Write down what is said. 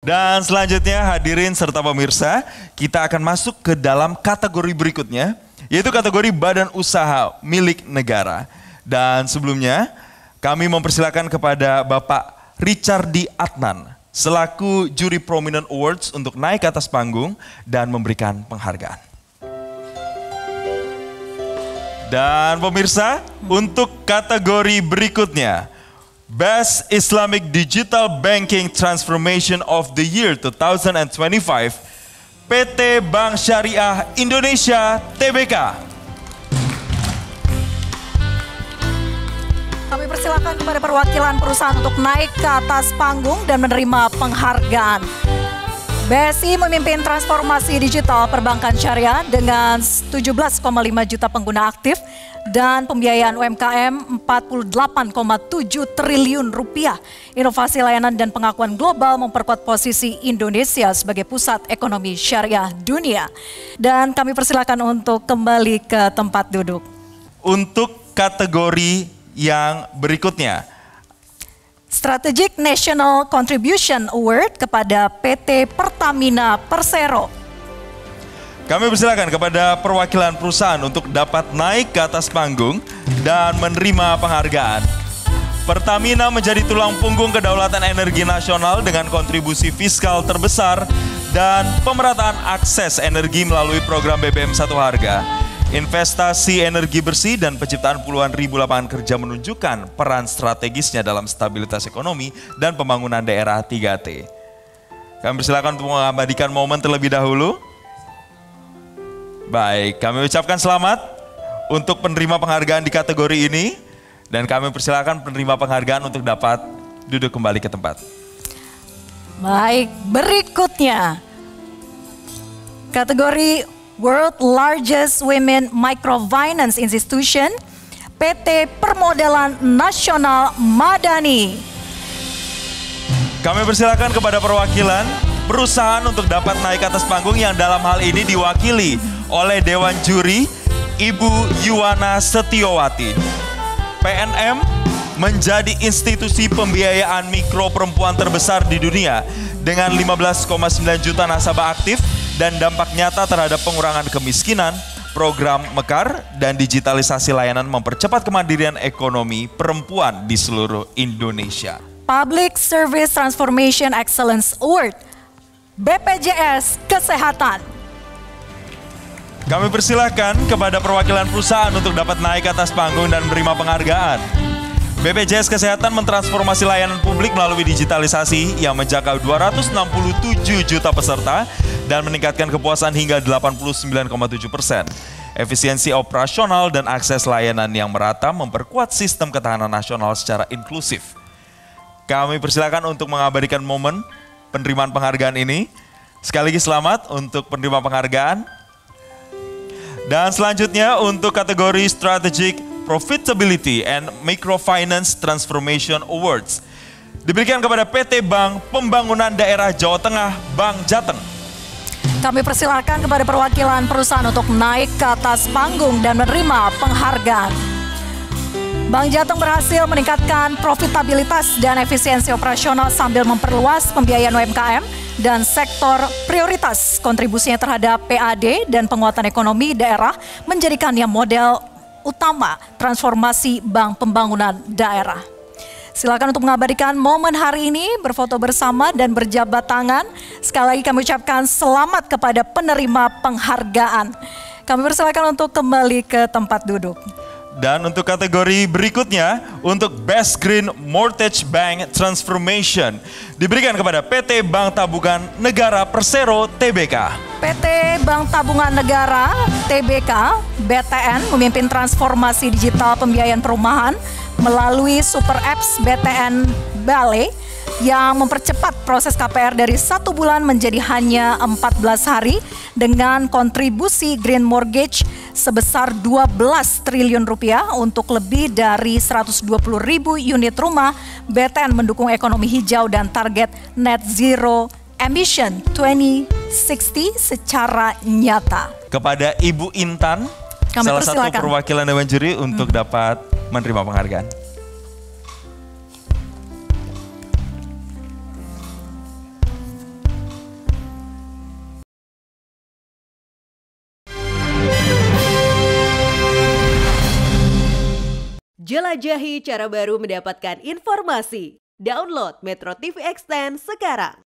Dan selanjutnya hadirin serta pemirsa, kita akan masuk ke dalam kategori berikutnya, yaitu kategori badan usaha milik negara. Dan sebelumnya kami mempersilakan kepada Bapak Richard D. Adnan selaku juri Prominent Awards untuk naik ke atas panggung dan memberikan penghargaan. Dan pemirsa, untuk kategori berikutnya, Best Islamic Digital Banking Transformation of the Year 2025, PT Bank Syariah Indonesia Tbk. Kami persilakan kepada perwakilan perusahaan untuk naik ke atas panggung dan menerima penghargaan. BSI memimpin transformasi digital perbankan syariah dengan 17,5 juta pengguna aktif dan pembiayaan UMKM 48,7 triliun rupiah. Inovasi layanan dan pengakuan global memperkuat posisi Indonesia sebagai pusat ekonomi syariah dunia. Dan kami persilakan untuk kembali ke tempat duduk. Untuk kategori yang berikutnya, Strategic National Contribution Award kepada PT Pertamina Persero. kami persilakan kepada perwakilan perusahaan untuk dapat naik ke atas panggung dan menerima penghargaan. Pertamina menjadi tulang punggung kedaulatan energi nasional dengan kontribusi fiskal terbesar dan pemerataan akses energi melalui program BBM Satu Harga. Investasi energi bersih dan penciptaan puluhan ribu lapangan kerja menunjukkan peran strategisnya dalam stabilitas ekonomi dan pembangunan daerah 3T. Kami persilakan untuk mengabadikan momen terlebih dahulu. Baik, kami ucapkan selamat untuk penerima penghargaan di kategori ini. Dan kami persilakan penerima penghargaan untuk dapat duduk kembali ke tempat. Baik, berikutnya kategori World Largest Women Microfinance Institution, PT Permodalan Nasional Madani. Kami persilakan kepada perwakilan perusahaan untuk dapat naik ke atas panggung yang dalam hal ini diwakili oleh Dewan Juri Ibu Yuwana Setiowati. PNM menjadi institusi pembiayaan mikro perempuan terbesar di dunia dengan 15,9 juta nasabah aktif dan dampak nyata terhadap pengurangan kemiskinan, program Mekar, dan digitalisasi layanan mempercepat kemandirian ekonomi perempuan di seluruh Indonesia. Public Service Transformation Excellence Award, BPJS Kesehatan. Kami persilahkan kepada perwakilan perusahaan untuk dapat naik ke atas panggung dan menerima penghargaan. BPJS Kesehatan mentransformasi layanan publik melalui digitalisasi yang menjangkau 267 juta peserta dan meningkatkan kepuasan hingga 89,7%. Efisiensi operasional dan akses layanan yang merata memperkuat sistem ketahanan nasional secara inklusif. Kami persilakan untuk mengabadikan momen penerimaan penghargaan ini. Sekali lagi selamat untuk penerima penghargaan. Dan selanjutnya untuk kategori Strategic Profitability and Microfinance Transformation Awards diberikan kepada PT Bank Pembangunan Daerah Jawa Tengah, Bank Jateng. Kami persilakan kepada perwakilan perusahaan untuk naik ke atas panggung dan menerima penghargaan. Bank Jateng berhasil meningkatkan profitabilitas dan efisiensi operasional sambil memperluas pembiayaan UMKM dan sektor prioritas. Kontribusinya terhadap PAD dan penguatan ekonomi daerah menjadikannya model utama transformasi Bank Pembangunan Daerah. Silakan untuk mengabadikan momen hari ini, berfoto bersama dan berjabat tangan. Sekali lagi kami ucapkan selamat kepada penerima penghargaan. Kami persilakan untuk kembali ke tempat duduk. Dan untuk kategori berikutnya, untuk Best Green Mortgage Bank Transformation diberikan kepada PT Bank Tabungan Negara Persero Tbk. PT Bank Tabungan Negara Tbk (BTN) memimpin transformasi digital pembiayaan perumahan melalui Super Apps BTN Balai yang mempercepat proses KPR dari 1 bulan menjadi hanya 14 hari dengan kontribusi green mortgage sebesar 12 triliun rupiah untuk lebih dari 120.000 unit rumah. BTN mendukung ekonomi hijau dan target net zero emission 2060 secara nyata. Kepada Ibu Intan, salah satu perwakilan Dewan Juri untuk dapat menerima penghargaan. Jelajahi cara baru mendapatkan informasi. Download Metro TV Extend sekarang.